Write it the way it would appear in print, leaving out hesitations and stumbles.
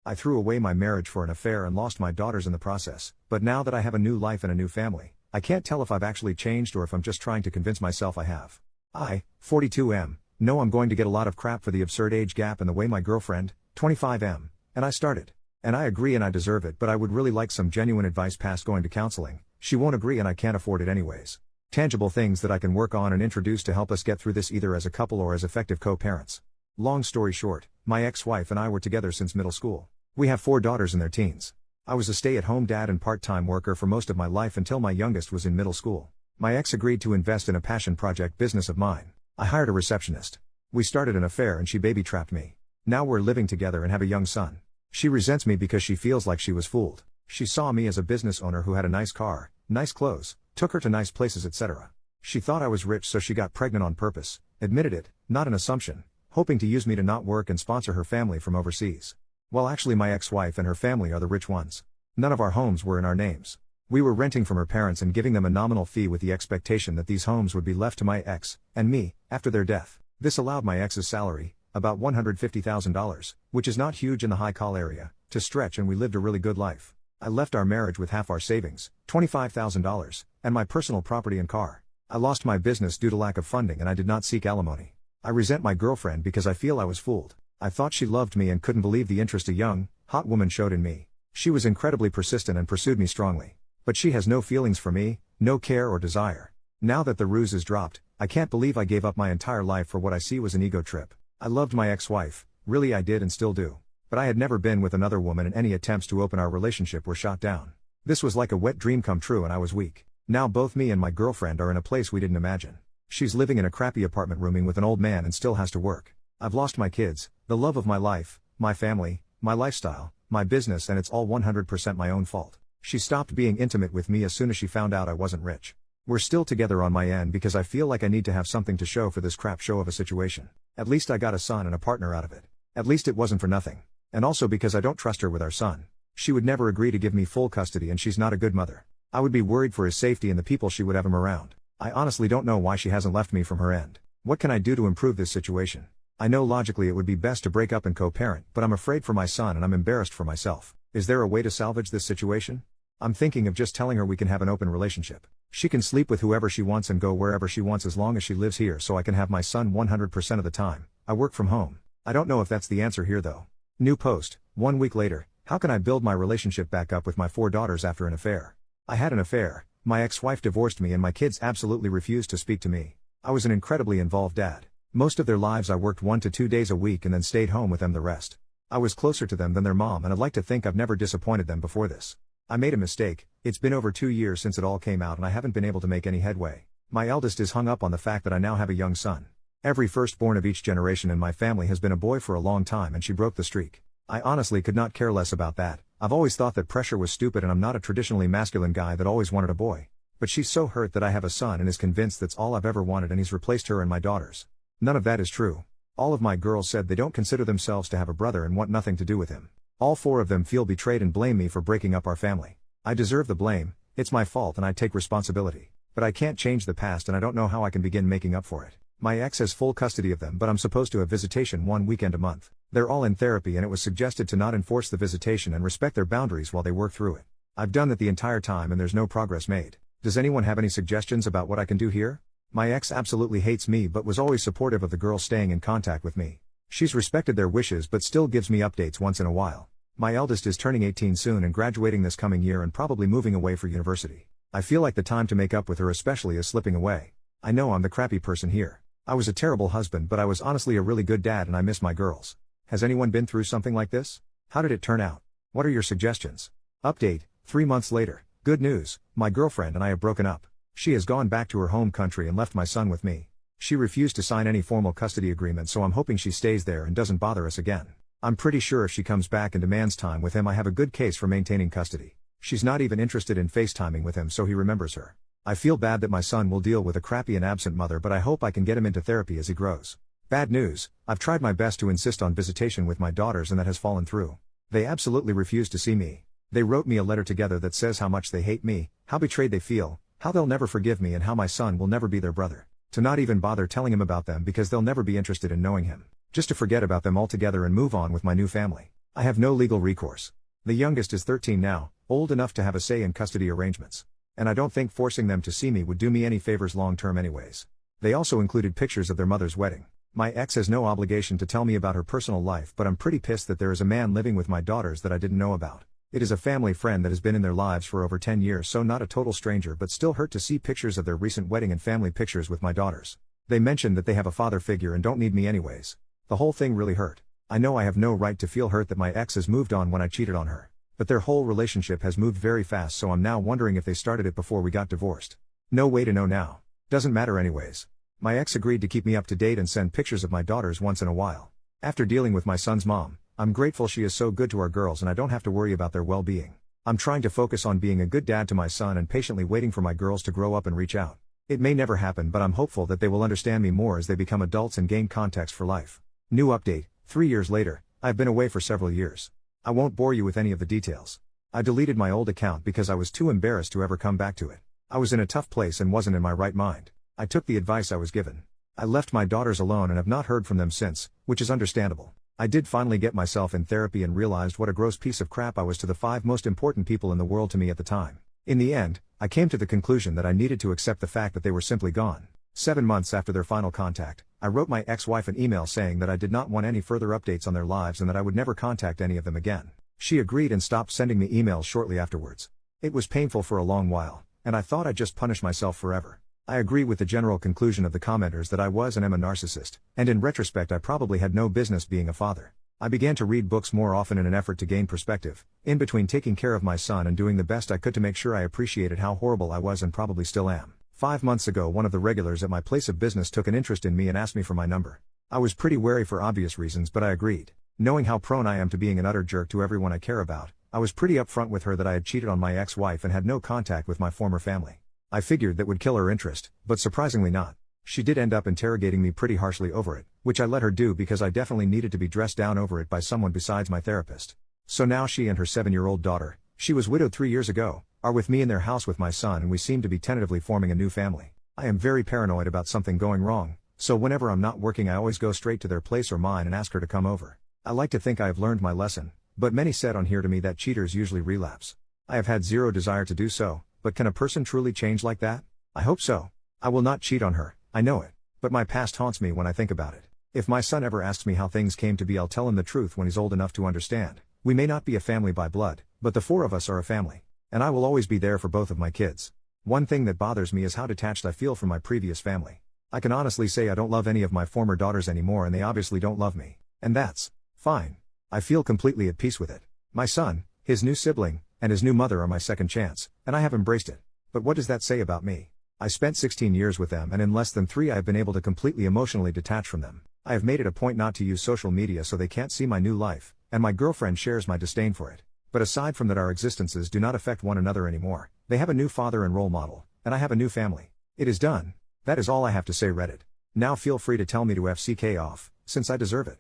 I threw away my marriage for an affair and lost my daughters in the process, but now that I have a new life and a new family, I can't tell if I've actually changed or if I'm just trying to convince myself I have. I, 42M, know I'm going to get a lot of crap for the absurd age gap and the way my girlfriend, 25M, and I started. And I agree and I deserve it, but I would really like some genuine advice past going to counseling. She won't agree and I can't afford it anyways. Tangible things that I can work on and introduce to help us get through this either as a couple or as effective co-parents. Long story short, my ex-wife and I were together since middle school. We have 4 daughters in their teens. I was a stay-at-home dad and part-time worker for most of my life until my youngest was in middle school. My ex agreed to invest in a passion project business of mine. I hired a receptionist. We started an affair and she baby-trapped me. Now we're living together and have a young son. She resents me because she feels like she was fooled. She saw me as a business owner who had a nice car, nice clothes, took her to nice places, etc. She thought I was rich, so she got pregnant on purpose, admitted it, not an assumption, hoping to use me to not work and sponsor her family from overseas. Well, actually my ex-wife and her family are the rich ones. None of our homes were in our names. We were renting from her parents and giving them a nominal fee with the expectation that these homes would be left to my ex, and me, after their death. This allowed my ex's salary, about $150,000, which is not huge in the high-call area, to stretch, and we lived a really good life. I left our marriage with half our savings, $25,000, and my personal property and car. I lost my business due to lack of funding and I did not seek alimony. I resent my girlfriend because I feel I was fooled. I thought she loved me and couldn't believe the interest a young, hot woman showed in me. She was incredibly persistent and pursued me strongly. But she has no feelings for me, no care or desire. Now that the ruse is dropped, I can't believe I gave up my entire life for what I see was an ego trip. I loved my ex-wife, really I did and still do. But I had never been with another woman and any attempts to open our relationship were shot down. This was like a wet dream come true and I was weak. Now both me and my girlfriend are in a place we didn't imagine. She's living in a crappy apartment rooming with an old man and still has to work. I've lost my kids, the love of my life, my family, my lifestyle, my business, and it's all 100% my own fault. She stopped being intimate with me as soon as she found out I wasn't rich. We're still together on my end because I feel like I need to have something to show for this crap show of a situation. At least I got a son and a partner out of it. At least it wasn't for nothing. And also because I don't trust her with our son. She would never agree to give me full custody and she's not a good mother. I would be worried for his safety and the people she would have him around. I honestly don't know why she hasn't left me from her end. What can I do to improve this situation? I know logically it would be best to break up and co-parent, but I'm afraid for my son and I'm embarrassed for myself. Is there a way to salvage this situation? I'm thinking of just telling her we can have an open relationship. She can sleep with whoever she wants and go wherever she wants as long as she lives here, so I can have my son 100% of the time. I work from home. I don't know if that's the answer here though. New post, 1 week later. How can I build my relationship back up with my 4 daughters after an affair? I had an affair, my ex-wife divorced me and my kids absolutely refused to speak to me. I was an incredibly involved dad. Most of their lives I worked 1 to 2 days a week and then stayed home with them the rest. I was closer to them than their mom and I'd like to think I've never disappointed them before this. I made a mistake. It's been over 2 years since it all came out and I haven't been able to make any headway. My eldest is hung up on the fact that I now have a young son. Every firstborn of each generation in my family has been a boy for a long time and she broke the streak. I honestly could not care less about that. I've always thought that pressure was stupid and I'm not a traditionally masculine guy that always wanted a boy. But she's so hurt that I have a son and is convinced that's all I've ever wanted and he's replaced her and my daughters. None of that is true. All of my girls said they don't consider themselves to have a brother and want nothing to do with him. All 4 of them feel betrayed and blame me for breaking up our family. I deserve the blame, it's my fault and I take responsibility. But I can't change the past and I don't know how I can begin making up for it. My ex has full custody of them but I'm supposed to have visitation 1 weekend a month. They're all in therapy and it was suggested to not enforce the visitation and respect their boundaries while they work through it. I've done that the entire time and there's no progress made. Does anyone have any suggestions about what I can do here? My ex absolutely hates me but was always supportive of the girls staying in contact with me. She's respected their wishes but still gives me updates once in a while. My eldest is turning 18 soon and graduating this coming year and probably moving away for university. I feel like the time to make up with her especially is slipping away. I know I'm the crappy person here. I was a terrible husband but I was honestly a really good dad and I miss my girls. Has anyone been through something like this? How did it turn out? What are your suggestions? Update, 3 months later. Good news, my girlfriend and I have broken up. She has gone back to her home country and left my son with me. She refused to sign any formal custody agreement so I'm hoping she stays there and doesn't bother us again. I'm pretty sure if she comes back and demands time with him I have a good case for maintaining custody. She's not even interested in FaceTiming with him so he remembers her. I feel bad that my son will deal with a crappy and absent mother but I hope I can get him into therapy as he grows. Bad news, I've tried my best to insist on visitation with my daughters and that has fallen through. They absolutely refuse to see me. They wrote me a letter together that says how much they hate me, how betrayed they feel, how they'll never forgive me and how my son will never be their brother. To not even bother telling him about them because they'll never be interested in knowing him. Just to forget about them altogether and move on with my new family. I have no legal recourse. The youngest is 13 now, old enough to have a say in custody arrangements. And I don't think forcing them to see me would do me any favors long term anyways. They also included pictures of their mother's wedding. My ex has no obligation to tell me about her personal life, but I'm pretty pissed that there is a man living with my daughters that I didn't know about. It is a family friend that has been in their lives for over 10 years, so not a total stranger, but still hurt to see pictures of their recent wedding and family pictures with my daughters. They mentioned that they have a father figure and don't need me anyways. The whole thing really hurt. I know I have no right to feel hurt that my ex has moved on when I cheated on her. But their whole relationship has moved very fast, so I'm now wondering if they started it before we got divorced. No way to know now. Doesn't matter anyways. My ex agreed to keep me up to date and send pictures of my daughters once in a while. After dealing with my son's mom, I'm grateful she is so good to our girls and I don't have to worry about their well-being. I'm trying to focus on being a good dad to my son and patiently waiting for my girls to grow up and reach out. It may never happen, but I'm hopeful that they will understand me more as they become adults and gain context for life. New update: 3 years later, I've been away for several years. I won't bore you with any of the details. I deleted my old account because I was too embarrassed to ever come back to it. I was in a tough place and wasn't in my right mind. I took the advice I was given. I left my daughters alone and have not heard from them since, which is understandable. I did finally get myself in therapy and realized what a gross piece of crap I was to the 5 most important people in the world to me at the time. In the end, I came to the conclusion that I needed to accept the fact that they were simply gone. 7 months after their final contact, I wrote my ex-wife an email saying that I did not want any further updates on their lives and that I would never contact any of them again. She agreed and stopped sending me emails shortly afterwards. It was painful for a long while, and I thought I'd just punish myself forever. I agree with the general conclusion of the commenters that I was and am a narcissist, and in retrospect I probably had no business being a father. I began to read books more often in an effort to gain perspective, in between taking care of my son and doing the best I could to make sure I appreciated how horrible I was and probably still am. 5 months ago, one of the regulars at my place of business took an interest in me and asked me for my number. I was pretty wary for obvious reasons, but I agreed. Knowing how prone I am to being an utter jerk to everyone I care about, I was pretty upfront with her that I had cheated on my ex-wife and had no contact with my former family. I figured that would kill her interest, but surprisingly not. She did end up interrogating me pretty harshly over it, which I let her do because I definitely needed to be dressed down over it by someone besides my therapist. So now she and her 7-year-old daughter, she was widowed 3 years ago, are with me in their house with my son, and we seem to be tentatively forming a new family. I am very paranoid about something going wrong, so whenever I'm not working I always go straight to their place or mine and ask her to come over. I like to think I have learned my lesson, but many said on here to me that cheaters usually relapse. I have had zero desire to do so, but can a person truly change like that? I hope so. I will not cheat on her, I know it, but my past haunts me when I think about it. If my son ever asks me how things came to be, I'll tell him the truth when he's old enough to understand. We may not be a family by blood, but the 4 of us are a family. And I will always be there for both of my kids. One thing that bothers me is how detached I feel from my previous family. I can honestly say I don't love any of my former daughters anymore, and they obviously don't love me. And that's fine. I feel completely at peace with it. My son, his new sibling, and his new mother are my second chance, and I have embraced it. But what does that say about me? I spent 16 years with them, and in less than 3 I have been able to completely emotionally detach from them. I have made it a point not to use social media so they can't see my new life, and my girlfriend shares my disdain for it. But aside from that, our existences do not affect one another anymore. They have a new father and role model, and I have a new family. It is done. That is all I have to say, Reddit. Now feel free to tell me to FCK off, since I deserve it.